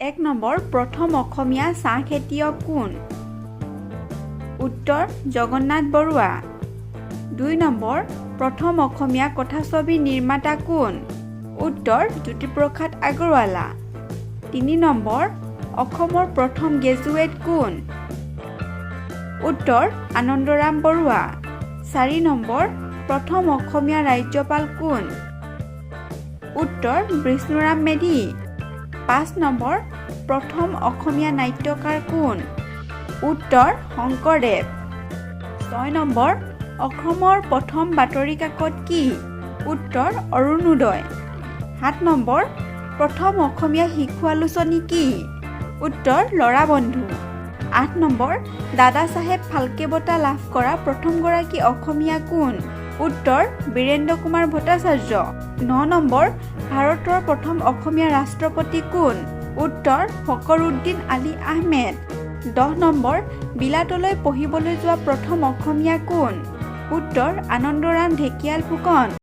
1 number প্ৰথম অসমীয়া চাহ খেতিয়ক কোন? উত্তৰ জগন্নাথ বৰুৱা। 2 নম্বৰ প্ৰথম অসমীয়া কথাছবি নিৰ্মাতা কোন? উত্তৰ জ্যোতিপ্ৰসাদ আগৰৱালা। 3 নম্বৰ অসমৰ প্ৰথম গ্ৰেজুৱেট কোন? উত্তৰ আনন্দৰাম বৰুৱা। 4 নম্বৰ প্ৰথম অসমীয়া ৰাজ্যপাল কোন? উত্তৰ বিষ্ণুৰাম মেধি। 5 নম্বৰ প্ৰথম অসমীয়া নাট্যকাৰ কোন? উত্তৰ শংকৰদেৱ। 6 নম্বৰ অসমৰ প্ৰথম বাতৰি কাকত কি? উত্তৰ অৰুণোদয়। 7 নম্বৰ প্ৰথম অসমীয়া শিশু আলোচনী কি? উত্তৰ ল'ৰা বন্ধু। 8 নম্বৰ দাদা চাহেব ফাল্কে বঁটা লাভ কৰা প্ৰথমগৰাকী অসমীয়া কোন? উত্তৰ বীৰেন্দ্ৰ কুমাৰ ভট্টাচাৰ্য। 9 নম্বৰ ভাৰতৰ প্ৰথম অসমীয়া ৰাষ্ট্ৰপতি কোন? উত্তৰ ফখৰুদ্দিন আলি আহমেদ। 10 নম্বৰ বিলাতলৈ পঢ়িবলৈ যোৱা প্ৰথম অসমীয়া কোন? উত্তৰ আনন্দৰাম ঢেকিয়াল ফুকন।